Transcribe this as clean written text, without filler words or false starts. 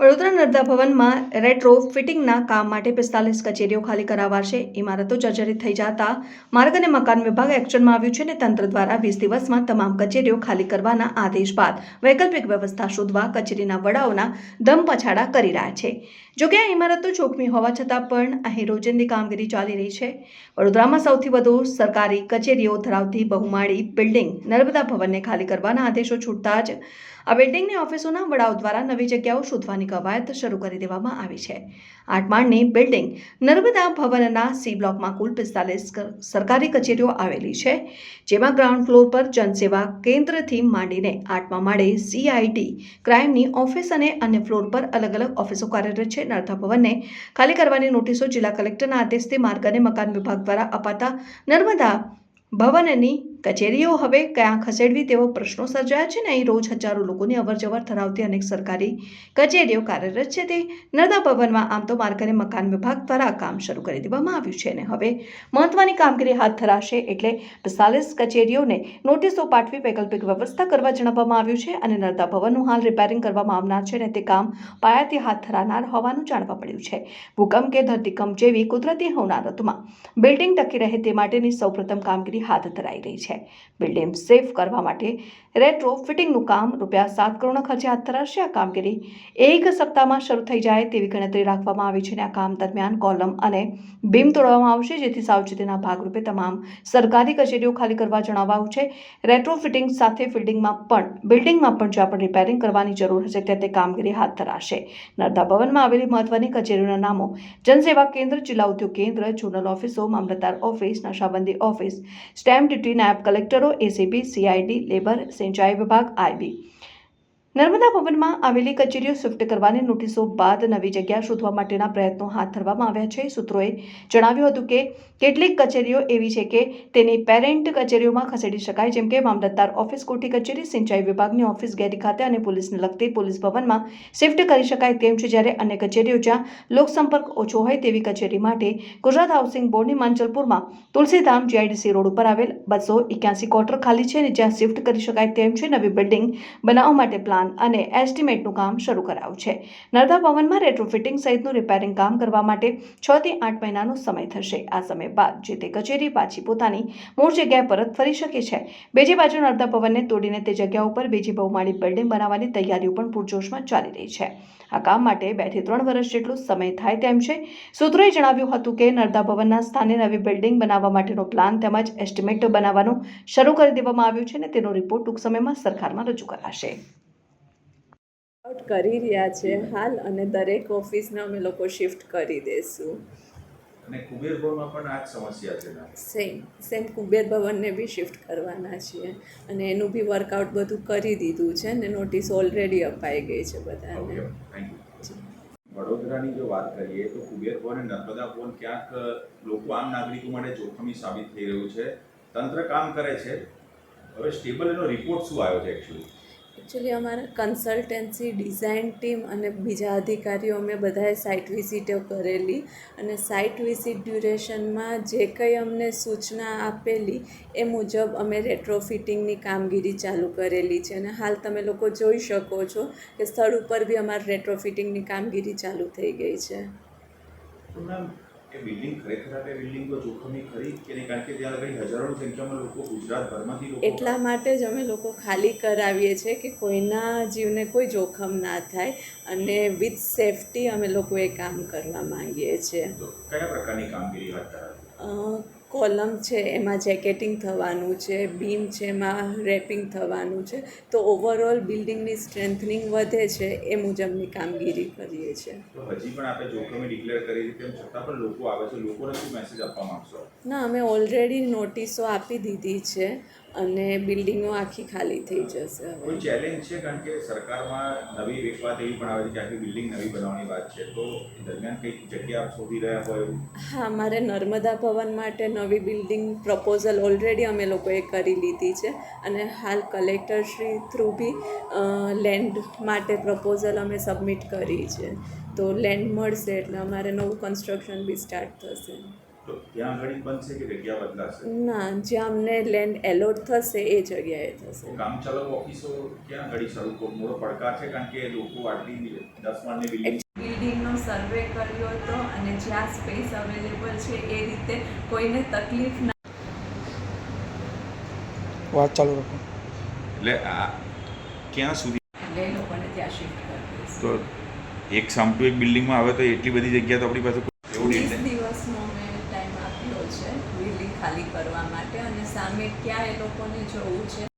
વડોદરા નર્મદા ભવનમાં રેટ્રો ફિટિંગના કામ માટે 45 કચેરીઓ ખાલી કરાવાશે. ઇમારતો જર્જરિત થઈ જતા માર્ગ અને મકાન વિભાગ એક્શનમાં આવ્યું છે અને તંત્ર દ્વારા 20 દિવસમાં તમામ કચેરીઓ ખાલી કરવાના આદેશ બાદ વૈકલ્પિક વ્યવસ્થા શોધવા કચેરીના વડાઓના દમ પછાડા કરી રહ્યા છે. જોકે આ ઇમારતો જોખમી હોવા છતાં પણ અહીં રોજિંદી કામગીરી ચાલી રહી છે. વડોદરામાં સૌથી વધુ સરકારી કચેરીઓ ધરાવતી બહુમાળી બિલ્ડિંગ નર્મદા ભવનને ખાલી કરવાના આદેશો છૂટતા જ આ બિલ્ડિંગની ઓફિસોના વડાઓ દ્વારા નવી જગ્યાઓ શોધવાની કવાયત શરૂ કરી દેવામાં આવી છે. 8 માળની બિલ્ડિંગ નર્મદા ભવનના સી બ્લોકમાં કુલ 45 સરકારી કચેરીઓ આવેલી છે, જેમાં ગ્રાઉન્ડ ફ્લોર પર જનસેવા કેન્દ્રથી માંડીને 8મા માળે CID ક્રાઇમની ઓફિસ અને અન્ય ફ્લોર પર અલગ અલગ ઓફિસો કાર્યરત છે. નર્મદા ભવનને ખાલી કરવાની નોટિસો જિલ્લા કલેક્ટરના આદેશથી માર્ગ અને મકાન વિભાગ દ્વારા અપાતા નર્મદા ભવનની કચેરીઓ હવે ક્યાં ખસેડવી તેવો પ્રશ્નો સર્જાયા છે ને અહીં રોજ હજારો લોકોની અવરજવર ધરાવતી અનેક સરકારી કચેરીઓ કાર્યરત છે. તે નર્મદા ભવનમાં આમ તો માર્ગ અને મકાન વિભાગ દ્વારા કામ શરૂ કરી દેવામાં આવ્યું છે અને હવે મહત્વની કામગીરી હાથ ધરાશે, એટલે 45 કચેરીઓને નોટિસો પાઠવી વૈકલ્પિક વ્યવસ્થા કરવા જણાવવામાં આવ્યું છે અને નર્મદા ભવનનું હાલ રિપેરિંગ કરવામાં આવનાર છે અને તે કામ પાયાથી હાથ ધરાનાર હોવાનું જાણવા મળ્યું છે. ભૂકંપ કે ધરતીકંપ જેવી કુદરતી હોનારતોમાં બિલ્ડિંગ ટકી રહે તે માટેની સૌપ્રથમ કામગીરી હાથ ધરાઈ રહી છે. બિલ્ડિંગ સેફ કરવા માટે રેટ્રો ફિટિંગનું કામ ₹7 કરોડના ખર્ચે હાથ ધરાશે. આ કામગીરી 1 સપ્તાહમાં શરૂ થઈ જાય તેવી ગણતરી રાખવામાં આવી છે અને આ કામ દરમિયાન કોલમ અને બીમ તોડવામાં આવશે, જેથી સાવચેતીના ભાગરૂપે તમામ સરકારી કચેરીઓ ખાલી કરવા જણાવાયું છે. રેટ્રો ફિટિંગ સાથે બિલ્ડિંગમાં પણ જ્યાં પણ રિપેરિંગ કરવાની જરૂર હશે ત્યાં તે કામગીરી હાથ ધરાશે. નર્મદા ભવનમાં આવેલી મહત્વની કચેરીઓના નામો જનસેવા કેન્દ્ર, જિલ્લા ઉદ્યોગ કેન્દ્ર, ઝોનલ ઓફિસો, મામલતદાર ઓફિસ, નશાબંધી ઓફિસ, સ્ટેમ્પ ડ્યુટી, નાયબ કલેક્ટરો, ACB, CID, લેબર, સિંચાઈ વિભાગ, IB. નર્મદા ભવનમાં આવેલી કચેરીઓ શિફ્ટ કરવાની નોટિસો બાદ નવી જગ્યા શોધવા માટેના પ્રયત્નો હાથ ધરવામાં આવ્યા છે. સૂત્રોએ જણાવ્યું હતું કે કેટલીક કચેરીઓ એવી છે કે તેની પેરેન્ટ કચેરીઓમાં ખસેડી શકાય, જેમ કે મામલતદાર ઓફિસ, કોઠી કચેરી, સિંચાઈ વિભાગની ઓફિસ ગેરી ખાતે અને પોલીસને લગતી પોલીસ ભવનમાં શિફ્ટ કરી શકાય તેમ છે. જ્યારે અન્ય કચેરીઓ જ્યાં લોકસંપર્ક ઓછો હોય તેવી કચેરી માટે ગુજરાત હાઉસિંગ બોર્ડની માંજલપુરમાં તુલસીધામ GIDC રોડ ઉપર આવેલ 281 ક્વાર્ટર ખાલી છે અને જ્યાં શિફ્ટ કરી શકાય તેમ છે. નવી બિલ્ડિંગ બનાવવા માટે પ્લાન અને એસ્ટિમેટનું કામ શરૂ કરાયું છે. નર્મદા ભવનમાં રેટ્રોફિટિંગ સહિતનું રિપેરિંગ કામ કરવા માટે 6 થી 8 મહિનાનો સમય થશે. આ સમય બાદ જે તે કચેરી પાછી પોતાની મૂળ જગ્યાએ પરત ફરી શકે છે. બીજી બાજુ નર્મદા ભવનને તોડીને તે જગ્યા ઉપર બીજી બહુમાળી બિલ્ડિંગ બનાવવાની તૈયારીઓ પણ પૂરજોશમાં ચાલી રહી છે. આ કામ માટે 2 થી 3 વર્ષ જેટલો સમય થાય તેમ છે. સૂત્રોએ જણાવ્યું હતું કે નર્મદા ભવનના સ્થાને નવી બિલ્ડિંગ બનાવવા માટેનો પ્લાન તેમજ એસ્ટિમેટ બનાવવાનું શરૂ કરી દેવામાં આવ્યું છે અને તેનો રિપોર્ટ ટૂંક સમયમાં સરકારમાં રજૂ કરાશે. કરી રહ્યા છે હાલ, અને દરેક ઓફિસને અમે લોકો શિફ્ટ કરી દઈશું. અને કુબેર ભવનમાં પણ આ જ સમસ્યા છે. સેમ કુબેર ભવનને બી શિફ્ટ કરવાના છીએ અને એનું બી વર્કઆઉટ બધું કરી દીધું છે ને નોટિસ ઓલરેડી અપાઈ ગઈ છે બધાને. વડોદરાની જો વાત કરીએ તો કુબેર ભવન અને નર્મદા ભવન ક્યાંક લોકો આમ નાગરિકો માટે જોખમી સાબિત થઈ રહ્યું છે. તંત્ર કામ કરે છે, હવે સ્ટેબલ એનો રિપોર્ટ શું આવ્યો છે એકચ્યુઅલી અમારા કન્સલ્ટન્સી, ડિઝાઇન ટીમ અને બીજા અધિકારીઓ અમે બધાએ સાઇટ વિઝિટો કરેલી અને સાઇટ વિઝિટ ડ્યુરેશનમાં જે કંઈ અમને સૂચના આપેલી એ મુજબ અમે રેટ્રોફિટિંગની કામગીરી ચાલુ કરેલી છે અને હાલ તમે લોકો જોઈ શકો છો કે સ્થળ ઉપર બી અમારી રેટ્રોફિટિંગની કામગીરી ચાલુ થઈ ગઈ છે. એ બિલ્ડિંગ ખરેખર આ બિલ્ડિંગ તો જોખમી ખરી કે નહીં? કારણ કે ત્યાં લગી હજારોની સંખ્યામાં લોકો ગુજરાતભરમાંથી એટલા માટે જ અમે લોકો ખાલી કરાવીએ છીએ કે કોઈના જીવને કોઈ જોખમ ના થાય અને વિથ સેફટી અમે લોકો એ કામ કરવા માંગીએ છીએ. કયા પ્રકારની કામગીરી હાથ ધરાશે? કોલમ છે એમાં જેકેટિંગ થવાનું છે, બીમ છે એમાં રેપિંગ થવાનું છે, તો ઓવરઓલ બિલ્ડિંગની સ્ટ્રેન્થનિંગ વધે છે એ મુજબની કામગીરી કરીએ છીએ. તો હજી પણ આપણે જોખમી ડિક્લેર કરી છે તેમ છતાં પણ લોકો આવે છે, લોકોને શું મેસેજ આપવા માંગશો? ના, અમે ઓલરેડી નોટિસો આપી દીધી છે અને બિલ્ડિંગો આખી ખાલી થઈ જશે. કોઈ ચેલેન્જ છે? કારણ કે સરકારમાં નવી એક વાત એવી પણ આવે છે કે આખી બિલ્ડિંગ નવી બનાવવાની વાત છે, તો એ દરમિયાન કંઈક જગ્યા શોધી રહ્યા હોય? હા, મારે નર્મદા ભવન માટે નવી બિલ્ડિંગ પ્રપોઝલ ઓલરેડી અમે લોકોએ કરી લીધી છે અને હાલ કલેક્ટરશ્રી થ્રુ બી લેન્ડ માટે પ્રપોઝલ અમે સબમિટ કરી છે. તો લેન્ડ મળશે એટલે અમારે નવું કન્સ્ટ્રક્શન બી સ્ટાર્ટ થશે. તો ત્યાં આગળ જ બનશે કે જગ્યા બદલાશે? ના, જ્યાં અમને લેન્ડ એલોટ થશે એ જગ્યાએ થશે. કામ ચાલુ ઓફિસો ક્યાં આગળ શરૂ કરવું મોટો પડકાર છે, કારણ કે લોકો આટલી 10 માળની બિલ્ડિંગ બિલ્ડિંગનો સર્વે કર્યો હતો અને જ્યાં સ્પેસ અવેલેબલ છે એ રીતે કોઈને તકલીફ ના વાત ચાલુ રાખો. એટલે આ ક્યાં સુધી એટલે એ લોકોને ત્યાં શિફ્ટ કરી દઈશું. તો એક સામટુ એક બિલ્ડિંગમાં આવે તો એટલી બધી જગ્યા તો આપણી પાસે એવું 20 નહીં. દિવસનો મેં ટાઈમ આપ્યો છે બિલ્ડિંગ ખાલી કરવા માટે અને સામે ક્યાં એ લોકોને જવું છે